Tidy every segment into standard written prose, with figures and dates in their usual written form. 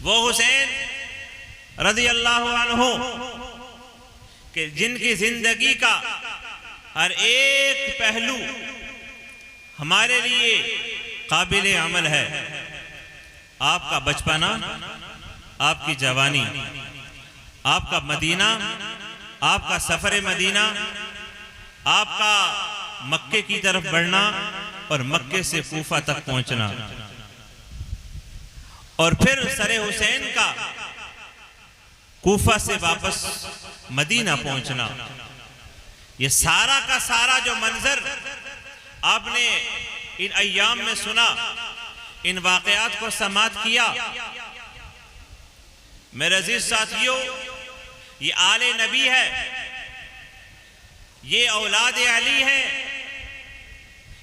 वो हुसैन रज़ी अल्लाह अन्हु कि जिनकी जिंदगी का हर एक पहलू हमारे लिए काबिल अमल है। आपका बचपना, आपकी जवानी, आपका मदीना, आपका सफर मदीना, आपका मक्के की तरफ बढ़ना और मक्के से कूफा तक पहुंचना, और फिर सरे हुसैन का कूफा से वापस मदीना पहुंचना, ये सारा का सारा जो मंजर आपने इन अय्याम में सुना, इन वाकयात को समात किया। मेरे अजीज साथियों, ये आले नबी है, ये औलाद अली है,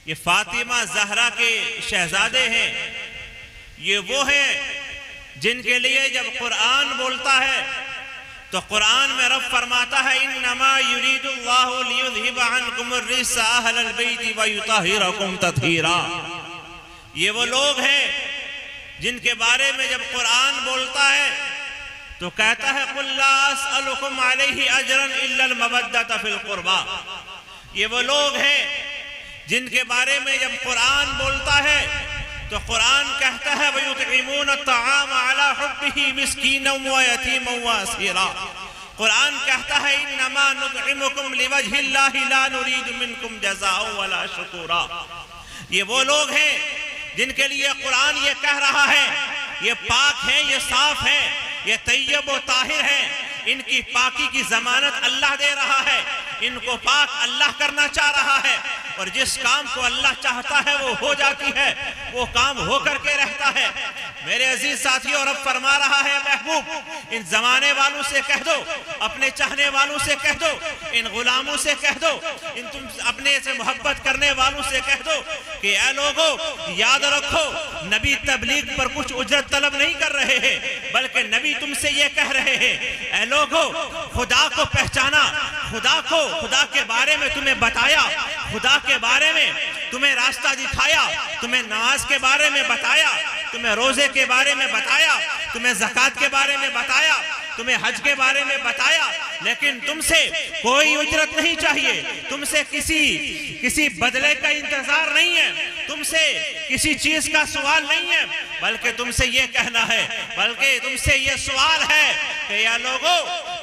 ये फातिमा ज़हरा के शहजादे हैं। ये वो हैं जिनके लिए जब कुरान बोलता है तो कुरान में रब फरमाता है इन्नमा युरीदुल्लाहु लियुज़हिबा अन्कुमुर रिज्सा अहलल बैति व युतहिरकुम तत्हीरा। ये वो लोग हैं जिनके बारे में जब कुरान बोलता है तो कहता है कुल ला अस्अलुकुम अलैहि अजरन इल्लल मवद्दत फिल कुर्बा। ये वो लोग हैं जिनके बारे में जब कुरान बोलता है तो कुरान कहता है वयुतइमून अत्तआम अला हुब्बिही मिस्कीनन व यतीमन व असीरा। कुरान कहता है इन्नमा नुतइमुकुम लिवजहिल्लाहि ला नुरीदु मिनकुम जज़ाअन वला शुकुरा। ये वो लोग हैं जिनके लिए कुरान ये कह रहा है ये पाक है, ये साफ है, ये तैयब व ताहिर है, इनकी पाकी की जमानत अल्लाह दे रहा है, इनको पाक अल्लाह करना चाह रहा है, और जिस काम को अल्लाह चाहता है वो हो जाती है, वो काम हो करके रहता है। मेरे अजीज साथियों, रब फरमा रहा है महबूब इन जमाने वालों से कह दो, अपने चाहने वालों से कह दो, इन गुलामों से कह दो, इन तुम अपने से मोहब्बत करने वालों से कह दो कि ऐ लोगों, याद रखो नबी तबलीग पर कुछ उजरत तलब नहीं कर रहे हैं, बल्कि नबी तुमसे ये कह रहे हैं ऐ लोगों, खुदा को पहचाना, खुदा के बारे में तुम्हें बताया, खुदा के बारे में तुम्हें रास्ता दिखाया, तुम्हें नमाज के बारे में बताया, तुम्हें रोजे के बारे में बताया, तुम्हें ज़कात के बारे में बताया, तुम्हें हज के बारे में बताया, लेकिन तुमसे कोई उजरत नहीं चाहिए, तुमसे किसी बदले का इंतजार नहीं है, तुमसे किसी चीज का सवाल नहीं है, बल्कि तुमसे ये कहना है, बल्कि तुमसे ये सवाल है कि या लोगों,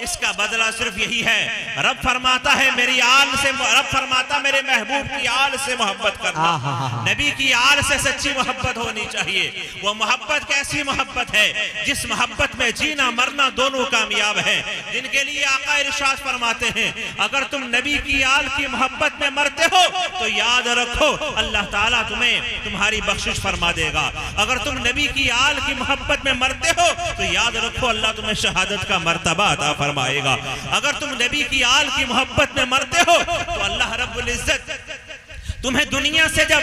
इसका बदला सिर्फ यही है। रब फरमाता है मेरी आल से, रब फरमाता मेरे महबूब की आल से मोहब्बत करना, नबी की आल से सच्ची मोहब्बत होनी चाहिए। वो मोहब्बत कैसी मोहब्बत है जिस मोहब्बत में जीना मरना दोनों कामयाब है, जिनके लिए आका इरशाद फरमाते हैं अगर तुम नबी की आल की मोहब्बत में मरते हो तो याद रखो अल्लाह ताला तुम्हें तुम्हारी बख्शिश फरमा देगा। अगर तुम नबी की आल की मोहब्बत में मरते हो तो याद रखो अल्लाह तुम्हें शहादत का मर्तबा अता फरमाएगा। अगर तुम नबी की आल की मोहब्बत में मरते हो तो अल्लाह रब्बुल इज्जत तुम्हें दुनिया से जब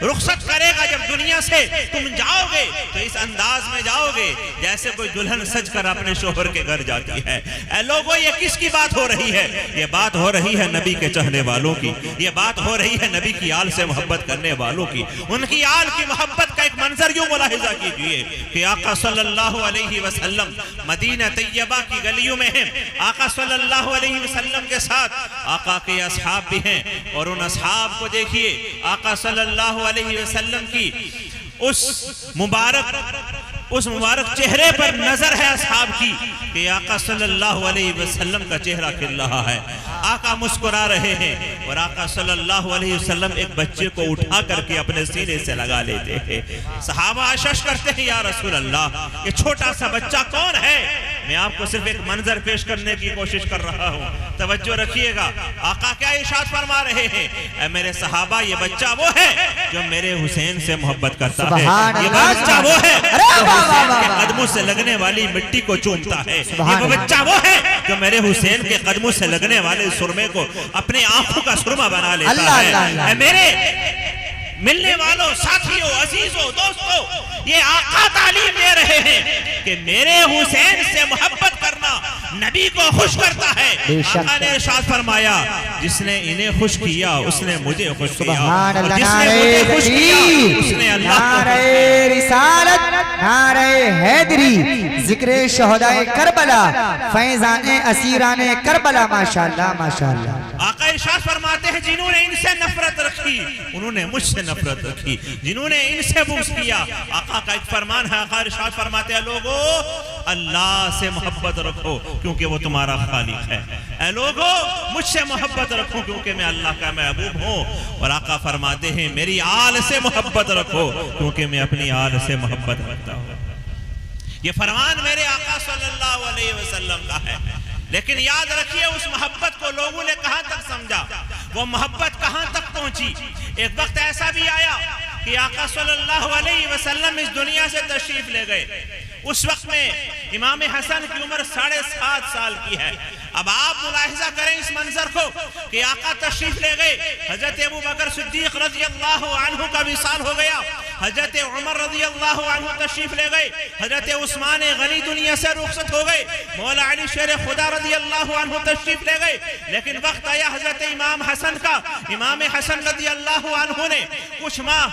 रुखसत करेगा, जब दुनिया से तुम जाओगे तो इस अंदाज में जाओगे जैसे कोई दुल्हन सज कर अपने शोहर के घर जाती है। ऐ लोगों, ये किसकी बात हो रही है? ये बात हो रही है नबी के चाहने वालों की, ये बात हो रही है नबी की आल से मोहब्बत करने वालों की। उनकी आल की मोहब्बत का एक मंजर यूं मुलाहिजा कीजिए कि आका सल्लल्लाहु अलैहि वसल्लम मदीना तैयबा की गलियों में हैं, आका सल्लल्लाहु अलैहि वसल्लम के साथ आका के असहाब भी हैं, और उन असहाब को देखिए आका सल्लल्लाहु अलैहि वसल्लम की उस मुबारक चेहरे पर नजर है असहाब की कि आका सल्लल्लाहु अलैहि वसल्लम का चेहरा खिल रहा है, आका मुस्कुरा रहे हैं, और आका सल्लल्लाहु अलैहि वसल्लम एक बच्चे को उठा करके अपने सीने से लगा लेते हैं। सहाबा आशश करते हैं या रसूल अल्लाह, ये छोटा सा बच्चा कौन है? मैं आपको सिर्फ एक मंजर पेश करने की कोशिश कर रहा हूँ, तवज्जो रखिएगा। आका क्या इरशाद फरमा रहे हैं? ऐ मेरे सहाबा, ये बच्चा वो है जो मेरे हुसैन से मोहब्बत करता है, ये बच्चा वो है जो हुसैन के कदमों से लगने वाली मिट्टी को चूमता है, ये वो बच्चा वो है जो मेरे हुसैन के कदमों से लगने वाले सुरमे को अपने आंखों का सुरमा बना लेता है। मेरे मिलने वालों, साथियों, अजीजों, दोस्तों, ये आका तालीम दे रहे हैं कि मेरे हुसैन से मोहब्बत करना, नबी को खुश करता है। आका ने इरशाद फरमाया, जिसने इन्हें खुश किया उसने मुझे खुश किया, और जिसने मुझे खुश किया उसने अल्लाह को खुश किया। रिसालत नारे हैदरी, जिक्र शहदाए करबला, फैज़ाने असीराने करबला। माशाअल्लाह माशाअल्लाह। आका इरशाद फरमाते हैं, जिन्होंने इनसे नफरत रखी उन्होंने मुझसे नफरत रखी, जिन्होंने इनसे बुग़्ज़ किया। आका का एक फरमान है, आका इरशाद फरमाते हैं, लोगो अल्लाह से मोहब्बत रखो क्योंकि वो तुम्हारा खालिक है। ऐ लोगो मुझसे मोहब्बत रखो क्योंकि मैं अल्लाह का महबूब हूँ। और आका फरमाते हैं, मेरी आल से मोहब्बत रखो क्योंकि मैं अपनी आल से मोहब्बत रखता हूँ। ये फरमान मेरे आका सल्लल्लाहु अलैहि वसल्लम का है। लेकिन याद रखिए, उस मोहब्बत को लोगों ने कहां तक समझा, वो मोहब्बत कहां तक पहुंची। एक वक्त ऐसा भी आया कि आका सल्लल्लाहु अलैहि वसल्लम इस दुनिया से तशरीफ ले गए। उस वक्त में इमाम हसन की उम्र 7.5 साल की है। अब आप मुलाहिजा करें इस मंजर को कि आका तशरीफ ले गए, हजरत अबू बकर सिद्दीक रज़ी अल्लाह अन्हु का विसाल हो गया, हजरत उमर रज़ी अल्लाह अन्हु तशरीफ ले गए, हजरत उस्मान गनी दुनिया से रुखसत हो गए, मौला अली शेर खुदा रज़ी अल्लाह अन्हु तशरीफ ले गए। लेकिन वक्त आया हजरत इमाम हसन का। इमाम हसन रज़ी अल्लाह अन्हु ने कुछ माह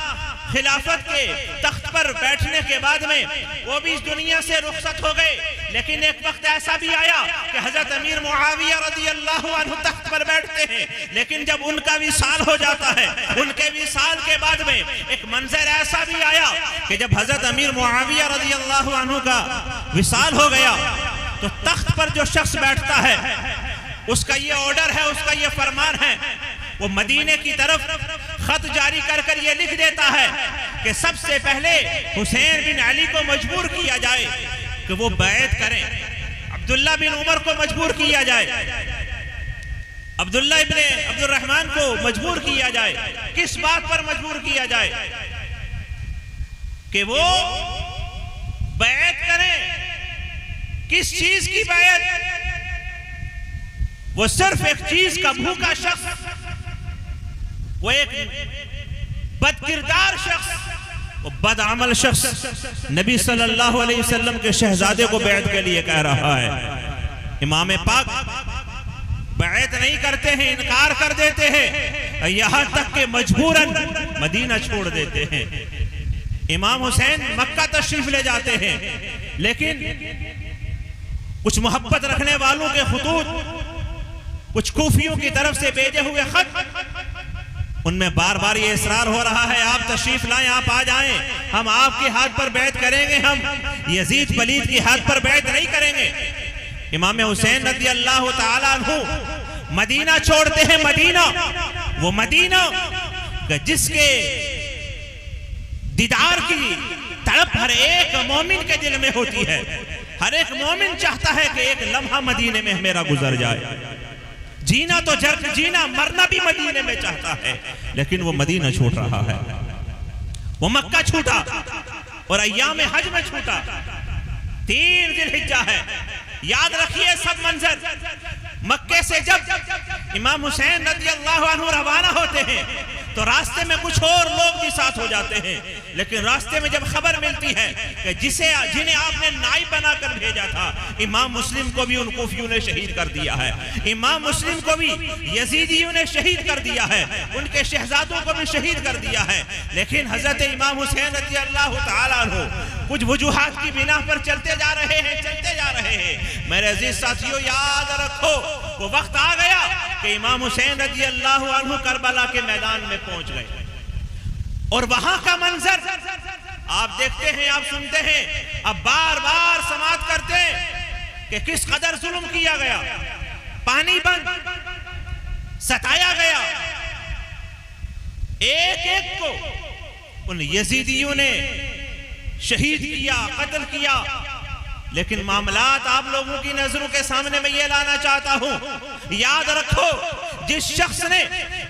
खिलाफत के तख्त पर बैठने के बाद में वो भी इस दुनिया से रुखसत हो गए। लेकिन एक वक्त ऐसा भी आया कि हजरत अमीर मुआविया रज़ी अल्लाह अन्हु तख्त पर बैठते हैं। लेकिन जब उनका विसाल हो जाता है, उनके विसाल के बाद में एक मंजर ऐसा भी आया कि जब हजरत अमीर मुआविया रज़ी अल्लाह अन्हु का विसाल हो गया तो तख्त पर जो शख्स बैठता है उसका ये ऑर्डर है, उसका ये फरमान है, वो मदीने की तरफ खत जारी कर कर ये लिख देता है कि सबसे पहले हुसैन बिन अली को मजबूर किया जाए कि वो बैत करें, अब्दुल्ला बिन उमर को मजबूर किया जाए, अब्दुल्ला इब्ने अब्दुर्रहमान को मजबूर किया जाए। किस बात पर मजबूर किया जाए? कि वो बैत करें। किस चीज की बैत? वो सिर्फ एक चीज का भूखा शख्स, वो एक बदकिरदार शख्स, वो बदअमल शख्स नबी सल्लल्लाहु अलैहि वसल्लम के शहजादे को बैत के लिए कह रहा है। इमाम पाक बैत नहीं करते हैं, इनकार कर देते हैं, यहां तक कि मजबूरन मदीना छोड़ देते हैं। इमाम हुसैन मक्का तशरीफ ले जाते हैं, लेकिन कुछ मोहब्बत रखने वालों के खुतूत, कुछ कूफियों की तरफ से भेजे हुए खत, उनमें बार बार ये इसरार हो रहा है, आप तशरीफ लाएं, आप आ जाएं, हम आपके हाथ पर बैत करेंगे, हम यजीद पलीद के हाथ पर बैत नहीं करेंगे। इमाम हुसैन रज़ी अल्लाह ताला अन्हु मदीना छोड़ते हैं। मदीना, वो मदीना जिसके दीदार की तड़प हर एक मोमिन के दिल में होती है। हर एक मोमिन चाहता है कि एक लम्हा मदीने में मेरा गुजर जाए। जीना तो जर्क जीना, मरना भी मदीने में चाहता है, लेकिन वो मदीना छूट रहा है। वो मक्का छूटा और अय्याम हज में छूटा। 3 ज़िलहिज्जा है। याद रखिए सब मंजर। मक्के से जब इमाम हुसैन रज़ी अल्लाह अन्हु रवाना होते हैं तो रास्ते में कुछ और लोग भी साथ हो जाते हैं। लेकिन रास्ते में जब खबर मिलती है कि जिन्हें आपने नाइब बनाकर भेजा था, इमाम मुस्लिम को भी उन कूफियों ने शहीद कर दिया है, इमाम मुस्लिम को भी यजीदियों ने शहीद कर दिया है, उनके शहजादों को भी शहीद कर दिया है। लेकिन हजरत इमाम हुसैन रज़ी अल्लाह ताला अन्हु कुछ वजूहात की बिना पर चलते जा रहे हैं। मेरे अजीज साथियों, याद रखो, वो वक्त आ गया कि इमाम हुसैन रज़ी अल्लाह अन्हु करबला के मैदान में पहुंच गए। और वहां का मंजर आप देखते हैं, आप सुनते हैं, अब बार बार समाप्त करते हैं कि किस कदर जुल्म किया गया, पानी बंद, सताया गया। एक एक को उन यजीदियों ने शहीद किया, कत्ल किया। लेकिन मामलात आप लोगों की नजरों के सामने मैं ये लाना चाहता हूं। याद रखो, जिस शख्स ने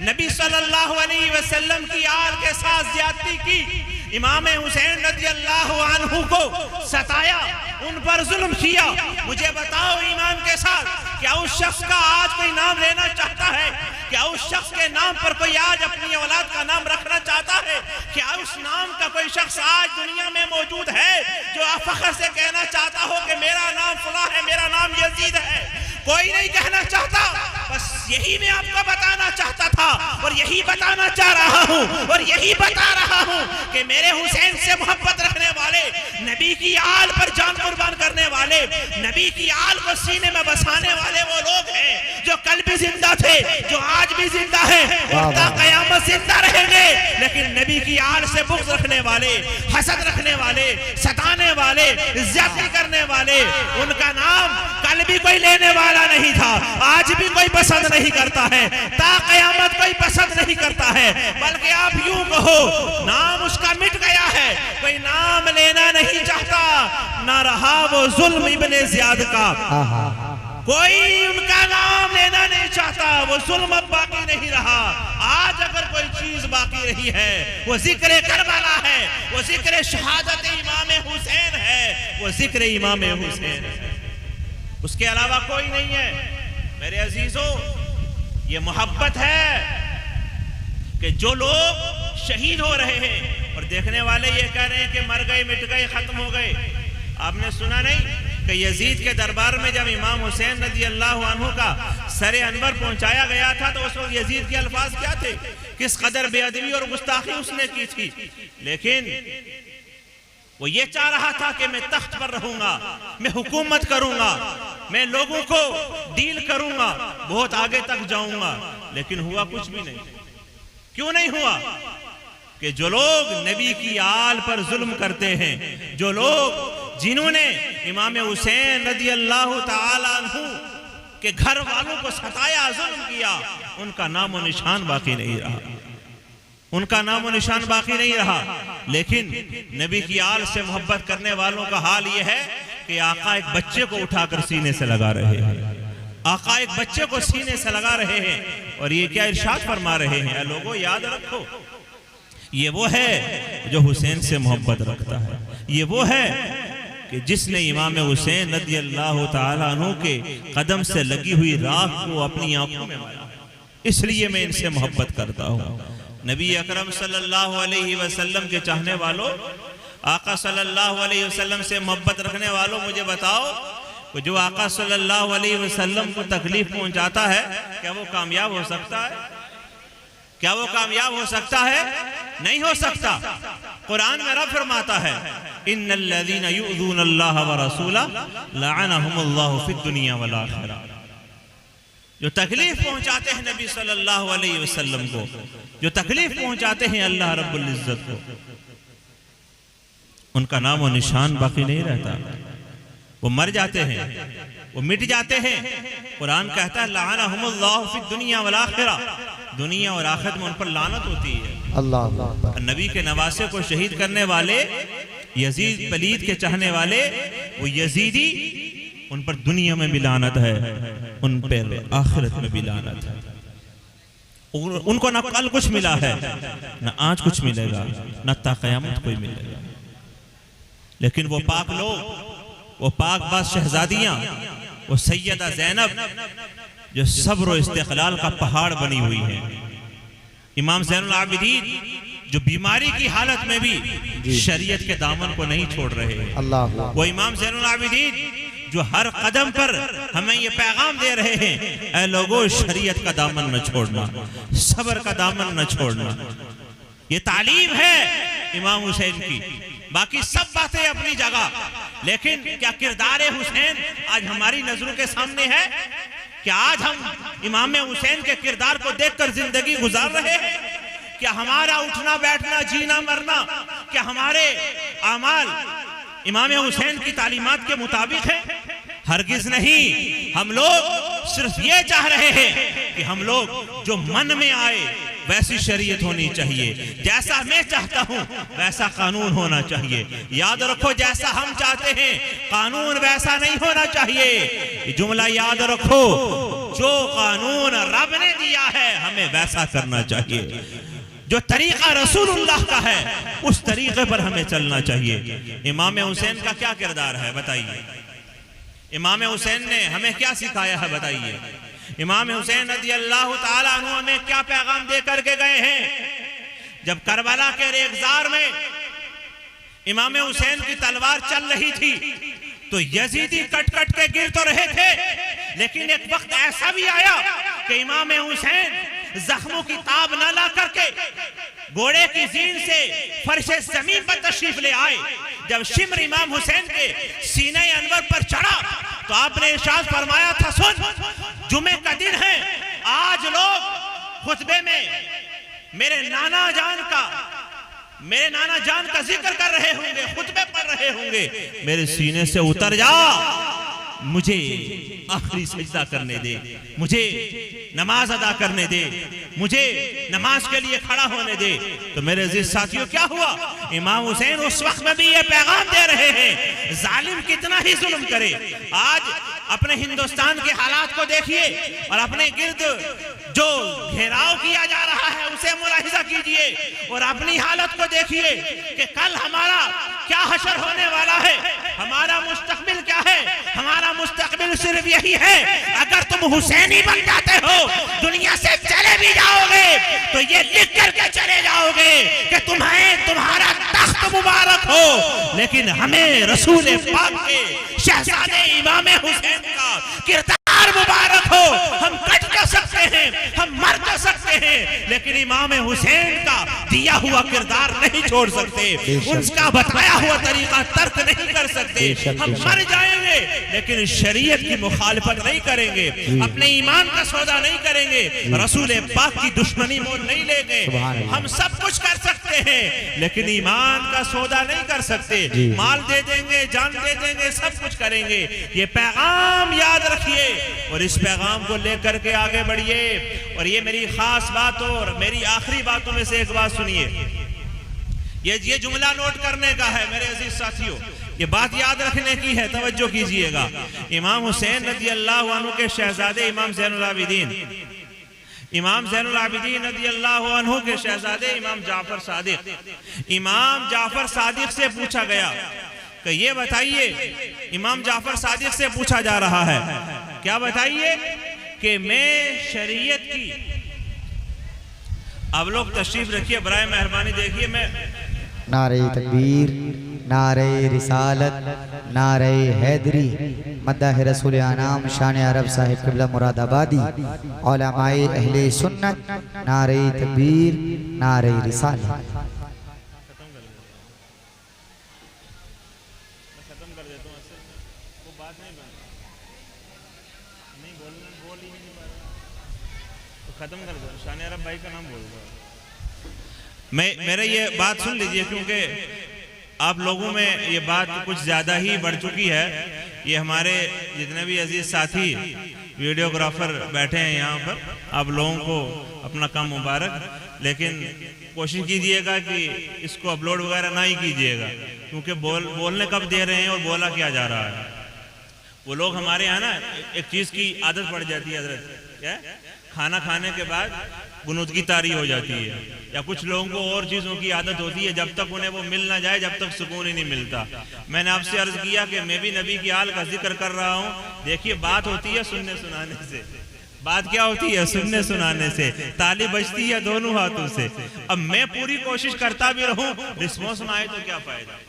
नबी सल्लल्लाहु अलैहि वसल्लम की आल के साथ ज्यादती की, इमाम हुसैन रज़ी अल्लाह अन्हु को सताया, उन पर जुल्म किया, मुझे बताओ ईमान के साथ, क्या उस शख्स का आज कोई नाम लेना चाहता है? क्या उस शख्स के नाम पर कोई आज अपनी औलाद का नाम रखना चाहता है? क्या उस नाम का कोई शख्स आज दुनिया में मौजूद है जो आप फख्र से कहना चाहता हो कि मेरा नाम फला है, मेरा नाम यजीद है। कोई नहीं कहना चाहता, बस यही मैं आपको बताना चाहता था और यही बताना चाह रहा हूँ और यही बता रहा हूँ कि मेरे हुसैन से मोहब्बत रखने वाले, नबी की आल पर जान कुर्बान करने वाले, नबी की आल को सीने में बसाने वाले वो लोग हैं जो कल भी जिंदा थे, जो आज भी जिंदा है और ता क़यामत जिंदा रहेंगे। लेकिन नबी की आल से बुग़्ज़ रखने वाले, हसद रखने वाले, सताने वाले, ज़्यादती करने वाले, उनका नाम कल भी कोई लेने वाला नहीं था, आज भी कोई पसंद नहीं करता है, ता क़यामत कोई पसंद नहीं करता है। बल्कि आप यूं कहो नाम उसका मिट गया है, कोई नाम लेना नहीं चाहता। ना रहा वो जुल्म इब्ने ज़ियाद का, कोई उनका नाम लेना नहीं चाहता, वो जुल्म अब बाकी नहीं रहा। आज अगर कोई चीज बाकी रही है वो जिक्र करबला है, वो जिक्र शहादत इमाम हुसैन है, वो जिक्र इमाम हुसैन है, उसके अलावा कोई नहीं है। मेरे अजीजों, ये मोहब्बत है कि जो लोग शहीद हो रहे हैं और देखने वाले ये कह रहे हैं कि मर गए, मिट गए, खत्म हो गए। आपने सुना नहीं कि यजीद के दरबार में जब इमाम हुसैन रज़ी अल्लाह अन्हु का सरे अनवर पहुंचाया गया था तो उस वक्त यजीद के अल्फाज क्या थे, किस कदर बेअदबी और गुस्ताखी उसने की थी। लेकिन वो ये चाह रहा था कि मैं तख्त पर रहूंगा, मैं हुकूमत करूंगा, मैं लोगों को डील करूंगा, बहुत आगे तक जाऊंगा। लेकिन हुआ कुछ भी नहीं। क्यों नहीं हुआ? कि जो लोग नबी की आल पर जुल्म करते हैं, जो लोग जिन्होंने इमाम हुसैन रज़ी अल्लाह ताला अन्हु के घर वालों को सताया, जुल्म किया, उनका नामो निशान बाकी नहीं रहा, उनका नामो निशान बाकी नहीं रहा। लेकिन नबी की आल से मोहब्बत करने वालों का हाल यह है कि आका एक बच्चे को उठाकर सीने से लगा रहे हैं, आका एक बच्चे को सीने से लगा रहे हैं। और ये क्या इरशाद फरमा रहे हैं, लोगों याद रखो, ये वो है जो हुसैन से मोहब्बत रखता है, ये वो है कि जिसने इमाम हुसैन रज़ी अल्लाह ताला अन्हु के कदम से लगी हुई राख को अपनी आंखों में मारा। इसलिए मैं इनसे मोहब्बत करता हूँ। नबी अकरम सल्लल्लाहु अलैहि वसल्लम के चाहने वालों, आका सल्लल्लाहु अलैहि वसल्लम से मोहब्बत रखने वालों, मुझे बताओ जो आका सल्लल्लाहु अलैहि वसल्लम को तकलीफ पहुंचाता है, क्या वो कामयाब हो सकता है? क्या वो कामयाब हो सकता है? नहीं हो सकता। कुरान में रब फरमाता है, इन्नल्लज़ीना युज़ूनल्लाह व रसूला लअनहुमुल्लाहु फिद दुनिया वल आखिरा। जो तकलीफ पहुंचाते हैं नबी सल्लल्लाहु अलैहि वसल्लम को, जो तकलीफ पहुंचाते हैं अल्लाह रब्बुल इज्जत को, उनका नाम और निशान बाकी नहीं रहता, वो मर जाते हैं, वो मिट जाते हैं। कुरान कहता है लअनहुमुल्लाहु फिद दुनिया वल आखिरा, दुनिया और आखिरत में उन पर लानत होती है। अल्लाह नबी के नवासे को शहीद करने वाले, यजीद पलीद के चाहने वाले, वो यजीदी, उन पर दुनिया में भी लानत है, उन पर आखिरत में भी लानत है। उनको ना कल कुछ मिला है, ना आज कुछ मिलेगा, ना ता क़यामत कोई मिलेगा। लेकिन वो पाक लोग, वो पाक बाज शहजादियां, वो सैयदा ज़ैनब जो सब्र और इस्तिक़लाल का पहाड़ बनी हुई है, इमाम ज़ैनुल आबिदीन जो बीमारी की हालत में भी शरीयत के दामन को नहीं छोड़ रहे हैं, अल्लाह, वो इमाम ज़ैनुल आबिदीन जो हर कदम पर हमें ये पैगाम दे रहे हैं, ऐ लोगों शरीयत का दामन न छोड़ना, सब्र का दामन न छोड़ना। ये तालीम है इमाम हुसैन की। बाकी सब बातें अपनी जगह, लेकिन क्या किरदार हुसैन आज हमारी नजरों के सामने है? क्या आज हम इमाम हुसैन के किरदार को देखकर जिंदगी गुजार रहे हैं? क्या हमारा उठना बैठना, जीना मरना, क्या हमारे आमाल इमाम हुसैन की तालीमात के मुताबिक है? हरगिज नहीं। हम लोग सिर्फ ये चाह रहे हैं कि हम लोग जो मन में आए वैसी शरीयत होनी चाहिए, जैसा मैं चाहता हूं वैसा कानून होना चाहिए। याद रखो, जैसा हम चाहते हैं कानून वैसा नहीं होना चाहिए। जुमला याद रखो, जो कानून रब ने दिया है हमें वैसा करना चाहिए। जो तरीका रसूलुल्लाह का है उस तरीके पर हमें चलना चाहिए। इमाम हुसैन का क्या किरदार है बताइए? इमाम हुसैन ने हमें क्या सिखाया है बताइए? इमाम हुसैन रज़ी अल्लाह ताला अन्हु हमें क्या पैगाम दे करके गए हैं? जब करबला के रेगजार में इमाम हुसैन की तलवार चल रही थी तो यजीदी कट कट के गिर तो रहे थे, लेकिन एक वक्त ऐसा भी आया कि इमाम हुसैन जख्मों की ताब न ला करके घोड़े की जीन से फर्शे ज़मीन पर तशरीफ ले आए। जब शिम्र इमाम हुसैन के सीने अनवर पर चढ़ा तो आपने इरशाद फरमाया था, सुन, जुमे का दिन है, आज लोग खुतबे में मेरे नाना जान का जिक्र कर रहे होंगे, खुतबे पढ़ रहे होंगे, मेरे सीने से उतर जा, मुझे आखिरी सजदा करने दे, मुझे नमाज अदा करने दे, मुझे नमाज के लिए खड़ा होने दे। तो मेरे अजीज साथियों, क्या हुआ? इमाम हुसैन उस वक्त में भी ये पैगाम दे रहे हैं, जालिम कितना ही जुल्म करे। आज अपने हिंदुस्तान के हालात को देखिए और अपने गिर्द जो घेराव किया जा रहा है उसे मुलाहिजा कीजिए और अपनी हालत को देखिए कि कल हमारा क्या हशर होने वाला है, हमारा मुस्तकबिल क्या है। हमारा मुस्तकबिल सिर्फ यही है, अगर तुम हुसैनी बन जाते हो, दुनिया से चले भी जाओगे तो ये लिख करके चले जाओगे कि तुम्हारा तख्त मुबारक हो, लेकिन हमें रसूल पाक के शहजादे इमाम हुसैन का किरदार मुबारक हो। हम कट जा सकते हैं, हम मर जा सकते हैं, लेकिन इमाम हुसैन का दिया हुआ किरदार नहीं छोड़ सकते, उसका बताया हुआ तरीका तर्क नहीं कर सकते। हम मर जाएंगे लेकिन शरीयत की मुखालिफत नहीं करेंगे, अपने ईमान का सौदा नहीं करेंगे, रसूल पाक की दुश्मनी मोल नहीं लेंगे। हम सब कुछ कर सकते हैं लेकिन ईमान का सौदा नहीं कर सकते। माल दे देंगे, जान दे देंगे, सब कुछ करेंगे। ये पैगाम याद रखिए और इस पैगाम को लेकर के आगे बढ़िए। और ये मेरी खास बात और मेरी आखिरी बातों में से एक बात सुनिए, ये जुमला नोट करने का है मेरे अजीज साथियों, ये बात याद रखने की है, तवज्जो कीजिएगा। इमाम हुसैन रज़ी अल्लाह अन्हु के शहजादे इमाम ज़ैनुल आबिदीन रज़ी अल्लाह अन्हु के शहजादे इमाम जाफर सादिक से पूछा गया कि ये बताइए, इमाम जाफर सादिक से पूछा जा रहा है, क्या बताइए कि मैं शरीयत की, अब लोग तशरीफ रखिए बराए मेहरबानी, देखिए मैं नारे तकबीर, नारे रिसालत, नारे हैदरी, मद्दाह रसूल आनाम शान अरब साहिब क़िबला मुरादाबादी, उलमाए अहले सुन्नत, नारे तकबीर, नारे रिसालत। खत्म कर दो, शान अरब भाई का नाम बोल दो। मेरे ये बात सुन लीजिए क्योंकि आप लोगों में ये बात कुछ ज़्यादा ही बढ़ चुकी है। ये हमारे जितने भी अजीज साथी वीडियोग्राफर बैठे हैं यहाँ पर, आप लोगों को अपना काम मुबारक, लेकिन कोशिश कीजिएगा कि इसको अपलोड वगैरह ना ही कीजिएगा, क्योंकि बोलने कब दे रहे हैं और बोला क्या जा रहा है। वो लोग हमारे यहाँ ना एक चीज़ की आदत पड़ जाती है हज़रत, क्या खाना खाने के बाद गुनूदगी तारी हो जाती है, या कुछ लोगों को और चीज़ों की आदत होती है, जब तक उन्हें वो मिल ना जाए जब तक सुकून ही नहीं मिलता। मैंने आपसे अर्ज किया कि मैं भी नबी की हाल का जिक्र कर रहा हूँ। देखिए बात होती है सुनने सुनाने से, बात क्या होती है सुनने सुनाने से, ताली बजती है दोनों हाथों से। अब मैं पूरी कोशिश करता भी रहूँ, रिस्पॉन्स ना आए तो क्या फायदा।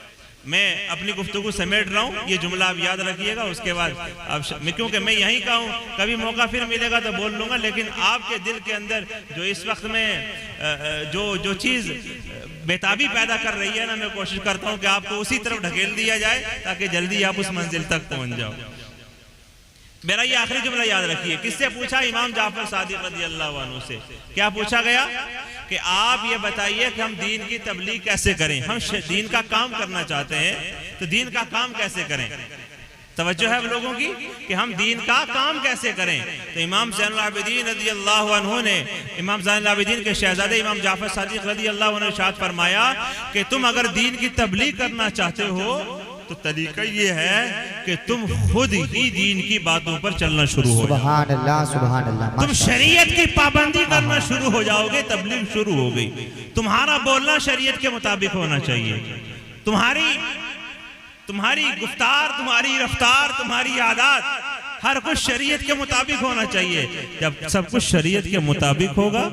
मैं अपनी गुफ्तगू समेट रहा हूँ, ये जुमला आप याद रखिएगा। उसके बाद अब क्योंकि मैं यहीं का हूँ, कभी मौका फिर मिलेगा तो बोल लूँगा, लेकिन आपके दिल के अंदर जो इस वक्त में जो चीज़ बेताबी पैदा कर रही है ना, मैं कोशिश करता हूँ कि आपको उसी तरफ ढकेल दिया जाए ताकि जल्दी आप उस मंजिल तक पहुँच जाओ। मेरा ये आखिरी जुमला याद रखिए। किससे पूछा? इमाम जाफर सादिक रज़ी अल्लाह अन्हु से। क्या पूछा गया कि आप ये बताइए कि हम दीन की तबलीग कैसे करें, हम दीन का काम करना चाहते हैं तो दीन का काम कैसे करें। तवज्जो है लोगों की कि हम दीन का काम कैसे करें। तो इमाम ज़ैनुल आबिदीन रज़ी अल्लाह अन्हु ने, इमाम ज़ैनुल आबिदीन के शहजादे इमाम जाफर सादिक रज़ी अल्लाह अन्हु ने इरशाद फरमाया कि तुम अगर दीन की तबलीग करना चाहते हो तो तरीका ये है कि तुम खुद ही दीन की बातों पर चलना शुरू हो जाओ। सुभान अल्लाह, सुभान अल्लाह। तुम शरीयत की पाबंदी करना शुरू हो जाओगे, तबलीग शुरू हो गई। तुम्हारा बोलना शरीयत के मुताबिक होना चाहिए, तुम्हारी गुफ्तार, तुम्हारी रफ्तार, तुम्हारी आदत, हर कुछ शरीयत के मुताबिक होना चाहिए। जब सब कुछ शरीयत के मुताबिक होगा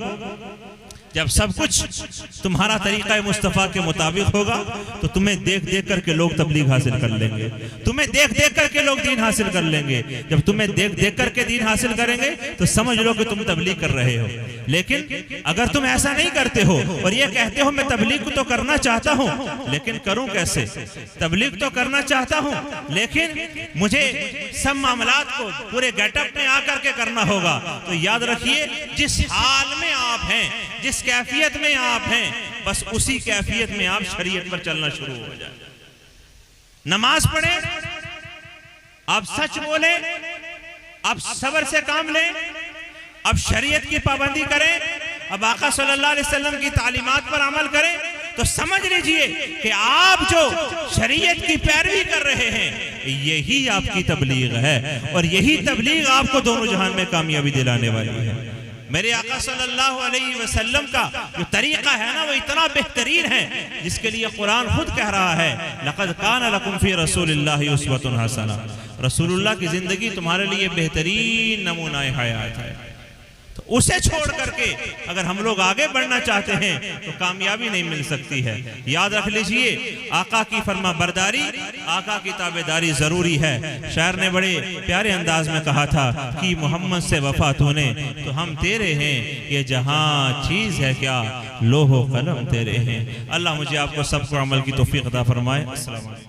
जब सब कुछ तुम्हारा तरीका मुस्तफ़ा के मुताबिक होगा तो तुम्हें देख देख करके लोग तबलीग हासिल कर लेंगे, तुम्हें देख देख करके लोग दीन हासिल कर लेंगे। जब तुम्हें देख देख करके दीन हासिल करेंगे तो समझ लो कि तुम तबलीग कर रहे हो। लेकिन अगर तुम ऐसा नहीं करते हो और ये कहते हो मैं तबलीग तो करना चाहता हूँ लेकिन करूँ कैसे, तबलीग तो करना चाहता हूँ लेकिन मुझे सब मामलात को पूरे गेटअप में आकर के करना होगा, तो याद रखिए जिस हाल में आप हैं, जिस कैफियत में आप हैं, बस उसी कैफियत में आप शरीयत पर चलना शुरू हो जाए। नमाज पढ़े, आप सच बोले, आप सब्र से काम लें, अब शरीयत की पाबंदी करें, अब आका सल्लल्लाहु अलैहि वसल्लम की तालीमात पर अमल करें, तो समझ लीजिए कि आप जो शरीयत की पैरवी कर रहे हैं यही आपकी तबलीग है और यही तबलीग आपको दोनों जहान में कामयाबी दिलाने वाली है। मेरे आका सल्लल्लाहु अलैहि वसल्लम का जो तरीका है ना वो इतना बेहतरीन है जिसके लिए कुरान खुद कह रहा है लक़द कान लकुम फी रसूलिल्लाहि उस्वतुन हसना, रसूलुल्लाह की जिंदगी तुम्हारे लिए बेहतरीन नमूना हयात है। तो उसे छोड़ करके अगर हम लोग आगे बढ़ना चाहते हैं तो कामयाबी नहीं मिल सकती है। याद रख लीजिए आका की फरमा बरदारी, आका की ताबेदारी जरूरी है। शायर ने बड़े प्यारे अंदाज में कहा था कि मोहम्मद से वफा तूने तो हम तेरे हैं, ये जहां चीज है क्या लोहो कलम तेरे हैं। अल्लाह मुझे आपको सबको अमल की तौफीक अता फरमाए। अस्सलाम वालेकुम।